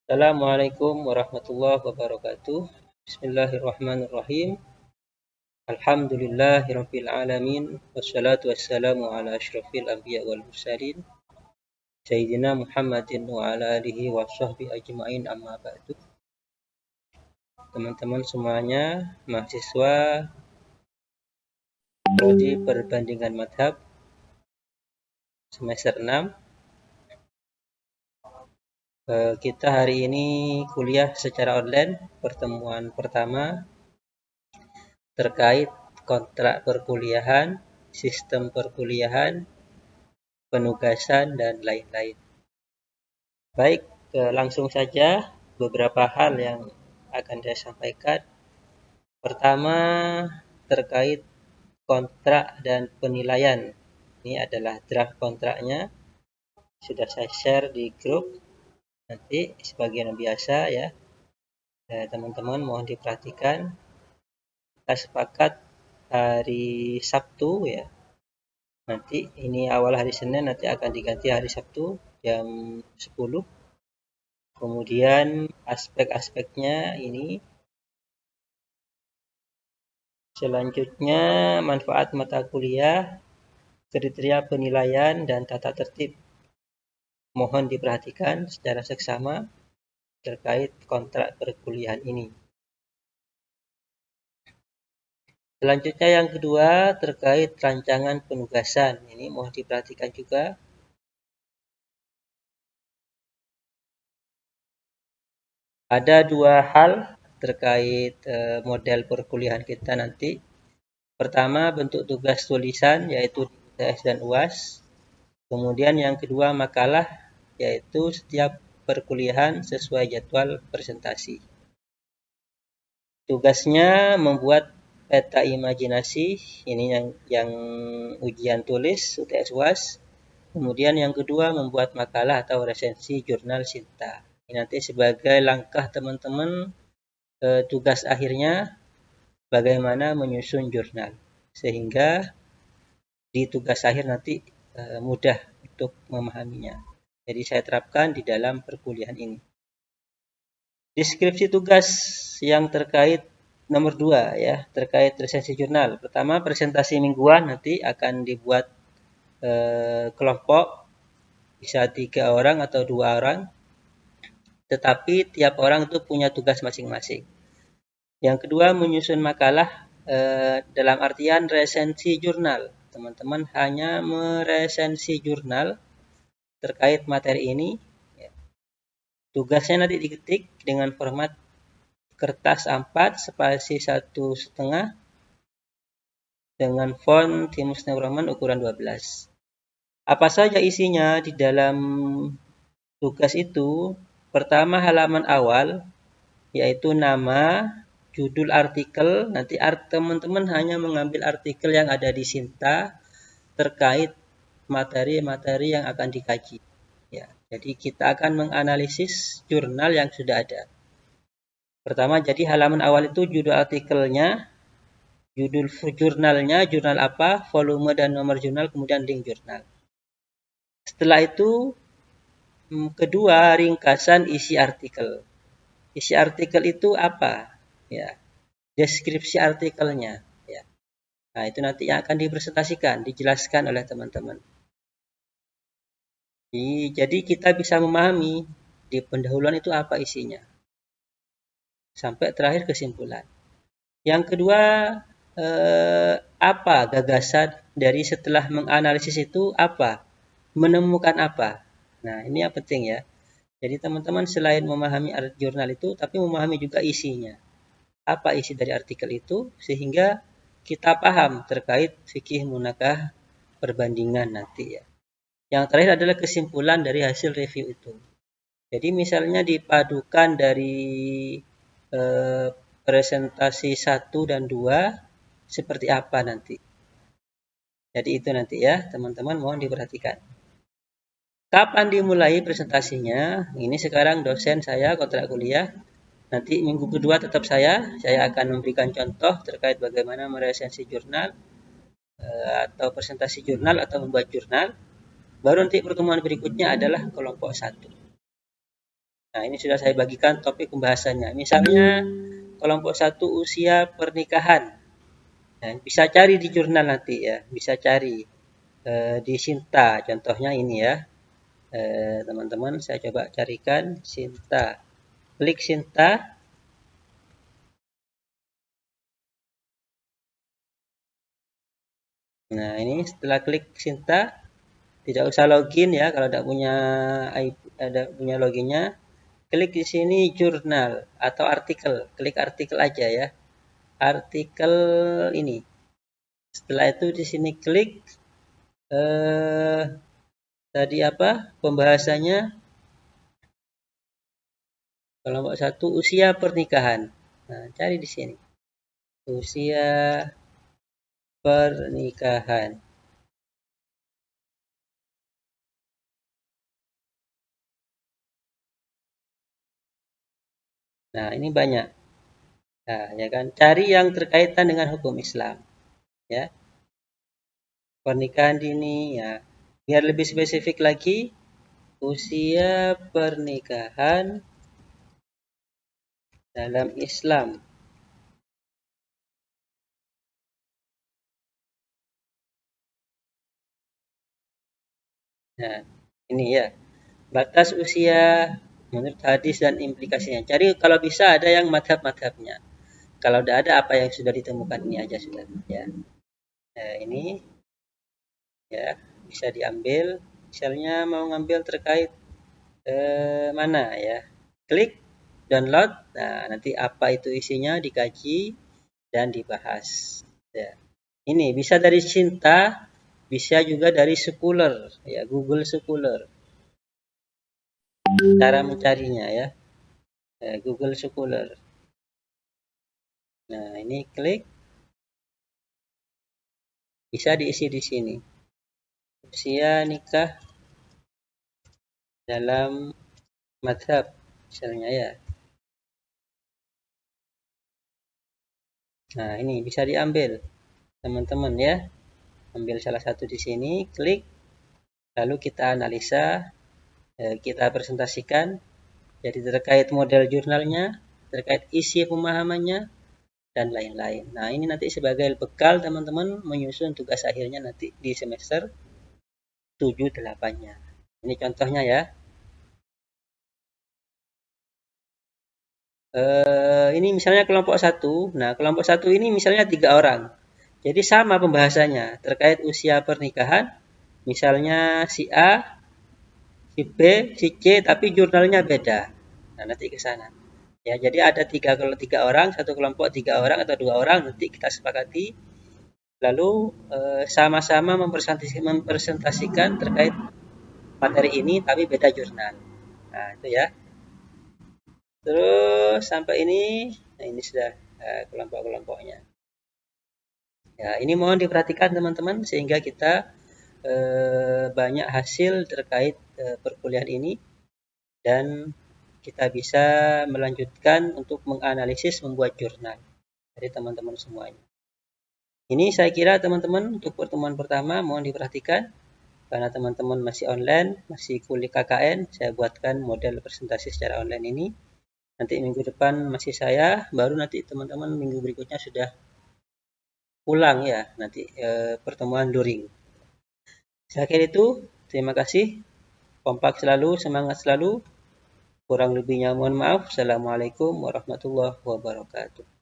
Assalamualaikum warahmatullahi wabarakatuh. Bismillahirrahmanirrahim. Alhamdulillahirabbil alamin wassalatu wassalamu ala asyrafil anbiya wal mursalin sayyidina Muhammadin wa ala alihi wa sahbihi ajmain amma ba'du. Teman-teman semuanya, mahasiswa prodi perbandingan madhab semester 6. Kita hari ini kuliah secara online, pertemuan pertama terkait kontrak perkuliahan, sistem perkuliahan, penugasan, dan lain-lain. Baik, langsung saja beberapa hal yang akan saya sampaikan. Pertama, terkait kontrak dan penilaian. Ini adalah draft kontraknya. Sudah saya share di grup. Nanti sebagian biasa ya. Teman-teman mohon diperhatikan. Kita sepakat hari Sabtu ya. Nanti ini awal hari Senin, nanti akan diganti hari Sabtu jam 10. Kemudian aspek-aspeknya ini. Selanjutnya manfaat mata kuliah, kriteria penilaian, dan tata tertib. Mohon diperhatikan secara seksama terkait kontrak perkuliahan ini. Selanjutnya yang kedua terkait rancangan penugasan. Ini mohon diperhatikan juga. Ada dua hal terkait model perkuliahan kita nanti. Pertama, bentuk tugas tulisan yaitu UTS dan UAS. Kemudian yang kedua makalah yaitu setiap perkuliahan sesuai jadwal presentasi. Tugasnya membuat peta imajinasi, ini yang ujian tulis UTS UAS. Kemudian yang kedua membuat makalah atau resensi jurnal Sinta. Ini nanti sebagai langkah teman-teman tugas akhirnya bagaimana menyusun jurnal sehingga di tugas akhir nanti mudah untuk memahaminya. Jadi saya terapkan di dalam perkuliahan ini. Deskripsi tugas yang terkait nomor 2 ya, terkait resensi jurnal. Pertama, presentasi mingguan nanti akan dibuat kelompok, bisa 3 orang atau 2 orang. Tetapi tiap orang itu punya tugas masing-masing. Yang kedua, menyusun makalah dalam artian resensi jurnal. Teman-teman hanya meresensi jurnal terkait materi ini. Tugasnya nanti diketik dengan format kertas A4 spasi 1,5 dengan font Times New Roman ukuran 12. Apa saja isinya di dalam tugas itu? Pertama, halaman awal yaitu nama, judul artikel. Nanti teman-teman hanya mengambil artikel yang ada di Sinta terkait materi-materi yang akan dikaji. Ya, jadi kita akan menganalisis jurnal yang sudah ada. Pertama, jadi halaman awal itu judul artikelnya, judul jurnalnya, jurnal apa, volume dan nomor jurnal, kemudian link jurnal. Setelah itu, kedua, ringkasan isi artikel. Isi artikel itu apa? Ya, deskripsi artikelnya. Ya. Nah, itu nanti yang akan dipresentasikan, dijelaskan oleh teman-teman. Jadi kita bisa memahami di pendahuluan itu apa isinya. Sampai terakhir kesimpulan. Yang kedua, apa gagasan dari setelah menganalisis itu apa? Menemukan apa? Nah, ini yang penting ya. Jadi teman-teman selain memahami jurnal itu, tapi memahami juga isinya. Apa isi dari artikel itu, sehingga kita paham terkait fikih munakah perbandingan nanti ya. Yang terakhir adalah kesimpulan dari hasil review itu. Jadi misalnya dipadukan dari presentasi 1 dan 2 seperti apa nanti. Jadi itu nanti ya, teman-teman mohon diperhatikan. Kapan dimulai presentasinya? Ini sekarang dosen saya kontrak kuliah. Nanti minggu kedua tetap saya akan memberikan contoh terkait bagaimana meresensi jurnal atau presentasi jurnal atau membuat jurnal. Baru nanti pertemuan berikutnya adalah kelompok 1. Nah, ini sudah saya bagikan topik pembahasannya. Misalnya kelompok 1 usia pernikahan. Nah, bisa cari di jurnal nanti ya, bisa cari di Sinta. Contohnya ini ya. Teman-teman, saya coba carikan Sinta. Klik Sinta. Nah, ini setelah klik Sinta, tidak usah login ya kalau tidak punya loginnya. Klik di sini jurnal atau artikel. Klik artikel aja ya. Artikel ini. Setelah itu di sini klik tadi apa? Pembahasannya kelompok 1 usia pernikahan. Nah, cari di sini. Usia pernikahan. Nah, ini banyak. Nah, ya kan, cari yang terkaitan dengan hukum Islam, ya. Pernikahan dini, ya. Biar lebih spesifik lagi, usia pernikahan dalam Islam. Nah, ini ya. Batas usia menurut hadis dan implikasinya. Cari kalau bisa ada yang madhab-madhabnya. Kalau tidak ada apa yang sudah ditemukan ini aja sudah. Ya. Nah, ini ya bisa diambil. Misalnya mau ngambil terkait mana ya. Klik download. Nah, nanti apa itu isinya dikaji dan dibahas. Ya. Ini bisa dari Cinta, bisa juga dari Scholar, ya Google Scholar. Cara mencarinya ya, Google Scholar. Nah, ini klik, bisa diisi di sini. Usia nikah dalam madhab, misalnya ya. Nah, ini bisa diambil, teman-teman ya. Ambil salah satu di sini, klik, lalu kita analisa, kita presentasikan. Jadi terkait model jurnalnya, terkait isi pemahamannya, dan lain-lain. Nah, ini nanti sebagai bekal teman-teman menyusun tugas akhirnya nanti di semester 7-8-nya. Ini contohnya ya. Ini misalnya kelompok 1. Nah, kelompok 1 ini misalnya 3 orang. Jadi sama pembahasannya terkait usia pernikahan. Misalnya si A, si B, si C, tapi jurnalnya beda. Nah, nanti ke sana. Ya, jadi ada kalau 3 orang, satu kelompok 3 orang atau 2 orang, nanti kita sepakati. Lalu sama-sama mempresentasikan terkait materi ini, tapi beda jurnal. Nah, itu ya. Terus sampai ini, nah ini sudah kelompok-kelompoknya. Ya, ini mohon diperhatikan teman-teman sehingga kita banyak hasil terkait perkuliahan ini dan kita bisa melanjutkan untuk menganalisis membuat jurnal dari teman-teman semuanya. Ini saya kira teman-teman untuk pertemuan pertama mohon diperhatikan karena teman-teman masih online, masih kuliah KKN, saya buatkan model presentasi secara online ini. Nanti minggu depan masih saya, baru nanti teman-teman minggu berikutnya sudah pulang ya, nanti pertemuan luring. Saya kira itu, terima kasih. Kompak selalu, semangat selalu. Kurang lebihnya mohon maaf. Assalamualaikum warahmatullahi wabarakatuh.